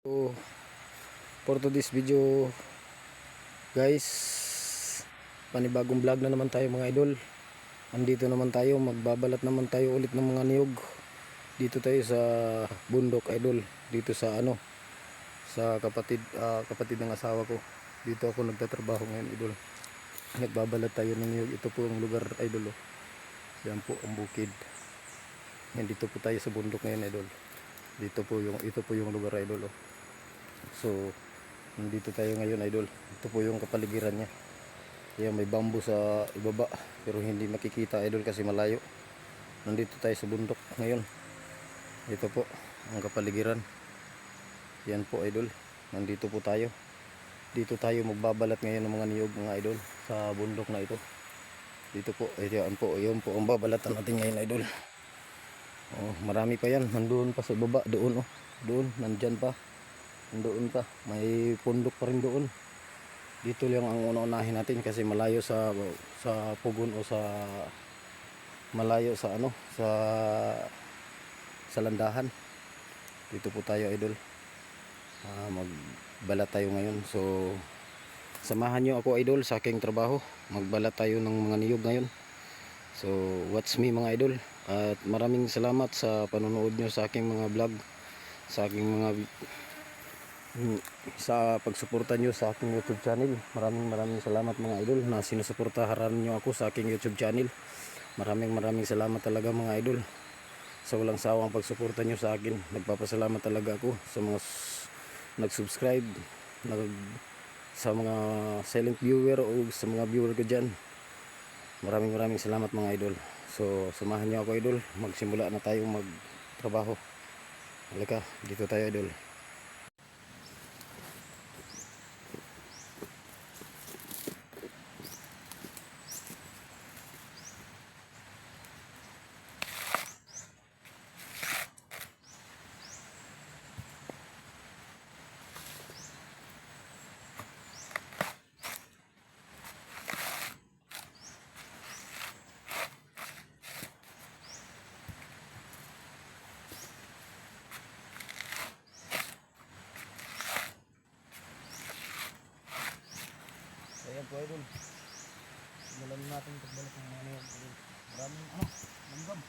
So, for today's video guys, panibagong vlog na naman tayo mga idol. Andito naman tayo, magbabalat naman tayo ulit ng mga niyog. Dito tayo sa bundok idol, dito sa sa kapatid ng asawa ko. Dito ako nagtatrabaho ngayon idol. Nagbabalat tayo ng niyog. Ito po ang lugar idol oh. Yan po ang bukid. Yan, dito po tayo sa bundok ngayon idol. Ito po yung lugar idol oh. So nandito tayo ngayon idol. Ito po yung kapaligiran niya. Ayan, may bamboo sa ibaba pero hindi makikita idol kasi malayo. Nandito tayo sa bundok ngayon. Ito po ang kapaligiran. Yan po idol. Nandito po tayo. Dito tayo magbabalat ngayon ng mga niyog mga idol sa bundok na ito. Dito po, ayan po, yun po ang babalatan natin ngayon idol. Oh, marami pa yan. Nandoon pa sa ibaba, doon oh. Doon, nandyan pa. Doon pa, may pundok pa rin doon. Dito lang ang una-unahin natin kasi malayo sa pugon o malayo sa sa landahan. Dito po tayo idol. Magbalat tayo ngayon. So samahan nyo ako idol sa aking trabaho. Magbalat tayo ng mga niyog ngayon. So watch me mga idol. At maraming salamat sa panonood nyo sa aking mga vlog, sa aking mga sa pagsuporta nyo sa aking YouTube channel. Maraming salamat mga idol na sinusuportahan nyo ako sa aking YouTube channel. Maraming salamat talaga mga idol sa walang sawang pagsuporta nyo sa akin. Nagpapasalamat talaga ako sa mga nag-subscribe, sa mga silent viewer o sa mga viewer ko dyan. Maraming salamat mga idol. So samahan nyo ako idol. Magsimula na tayong magtrabaho. Halika, dito tayo idol. Ayan po idol. Simulan natin pagbalik ng mga niyog idol. Maraming langgam.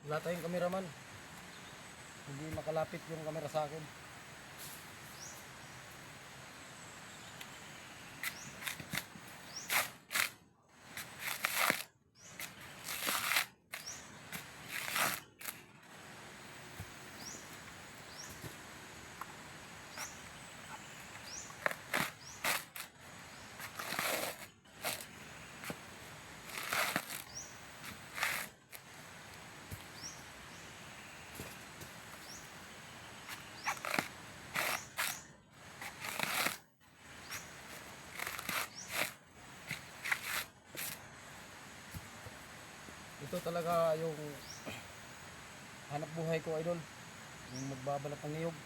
Wala tayong kameraman. Hindi makalapit yung kamera sa akin. Ito talaga yung hanap buhay ko idol, yung magbabalat ng niyog.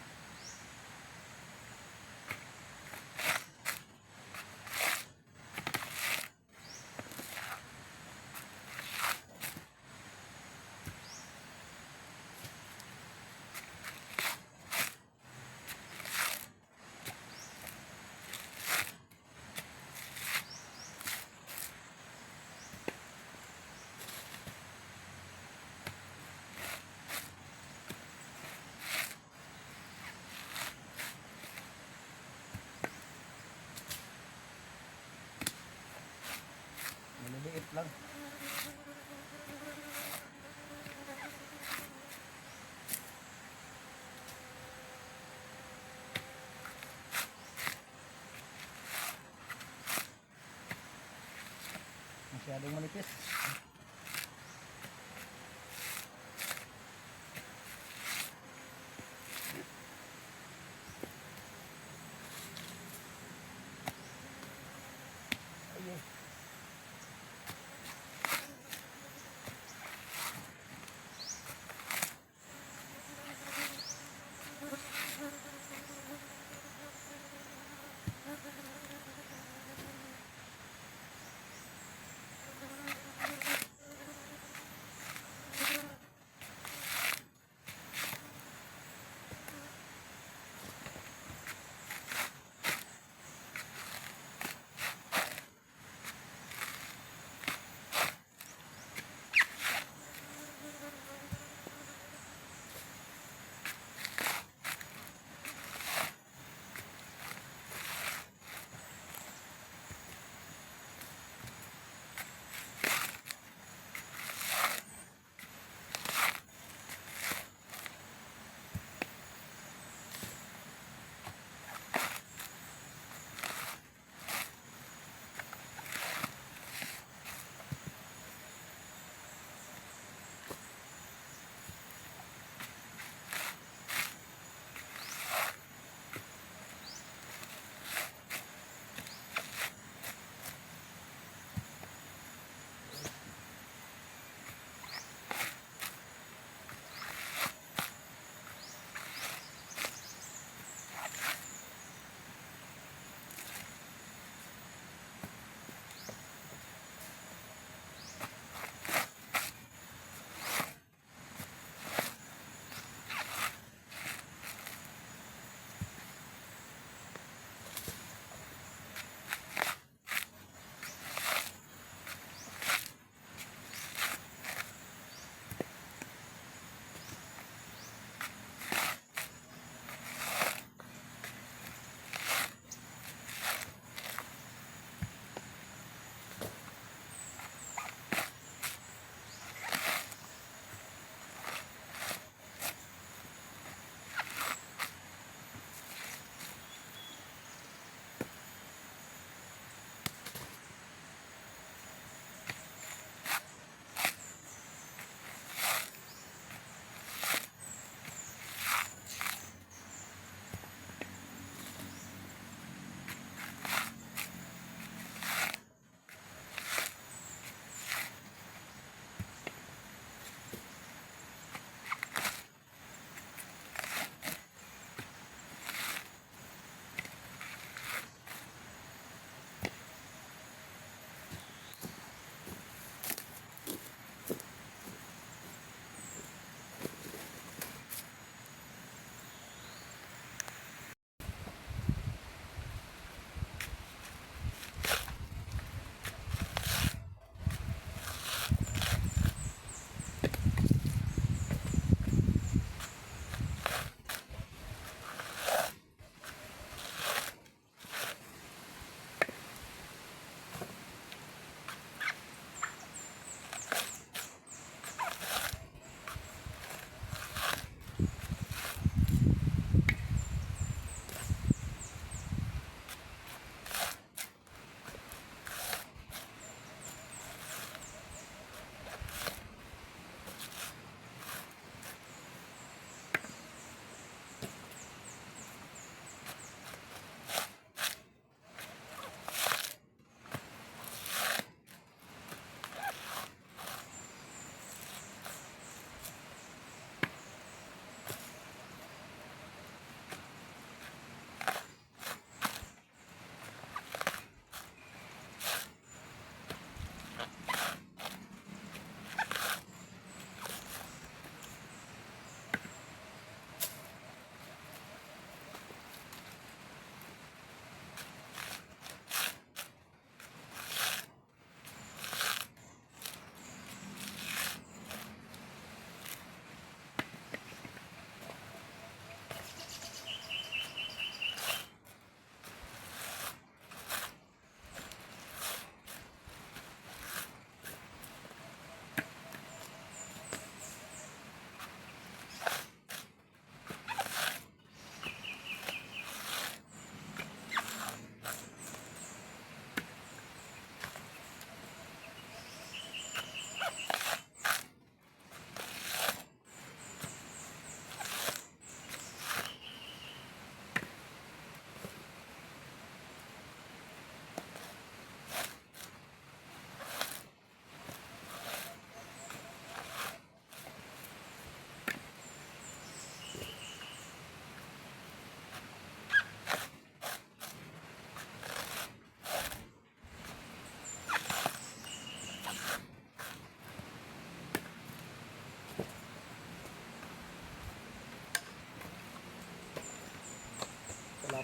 Maliliit lang. Masyadong manipis. Ayun.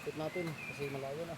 lapit natin kasi malayo na.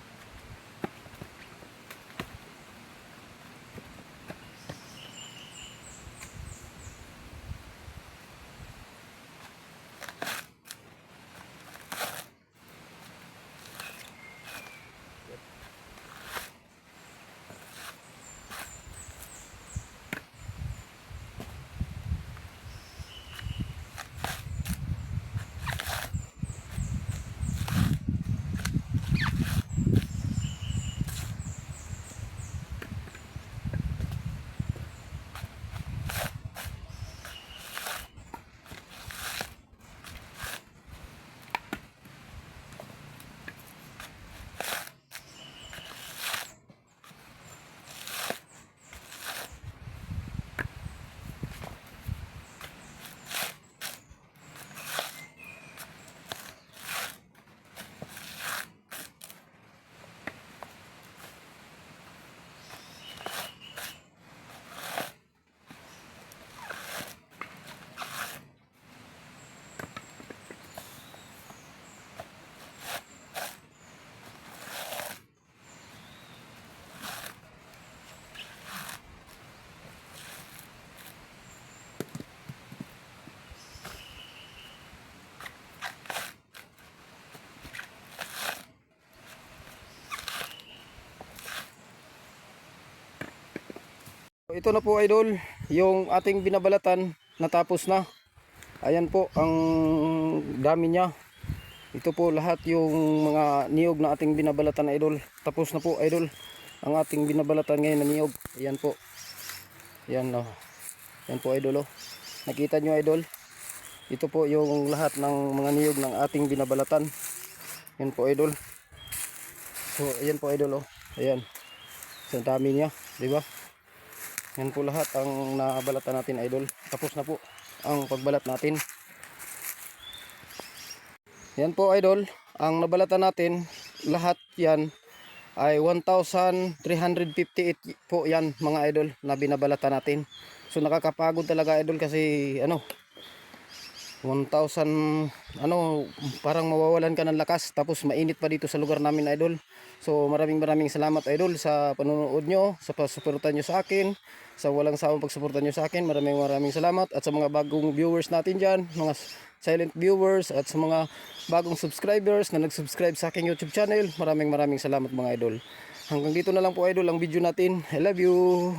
Ito na po idol, yung ating binabalatan natapos na. Ayan po ang dami niya. Ito po lahat yung mga niyog na ating binabalatan idol. Tapos na po idol ang ating binabalatan ngayon na niyog. Ayan po. Ayan oh. Ayan po idol oh. Nakita nyo idol. Ito po yung lahat ng mga niyog ng ating binabalatan. Ayan po idol. So ayan po idol oh. Ayan. So dami niya, di ba? Yan po lahat ang nabalatan natin idol. Tapos na po ang pagbalat natin. Yan po idol, ang nabalatan natin lahat yan ay 1,358 po yan mga idol na binabalatan natin. So nakakapagod talaga idol kasi 1,000 parang mawawalan ka ng lakas, tapos mainit pa dito sa lugar namin idol. So maraming salamat idol sa panonood nyo, sa pagsuporta nyo sa akin, sa walang sawang pagsuporta nyo sa akin. Maraming salamat, at sa mga bagong viewers natin dyan, mga silent viewers, at sa mga bagong subscribers na nag-subscribe sa aking YouTube channel, maraming salamat mga idol. Hanggang dito na lang po idol ang video natin. I love you.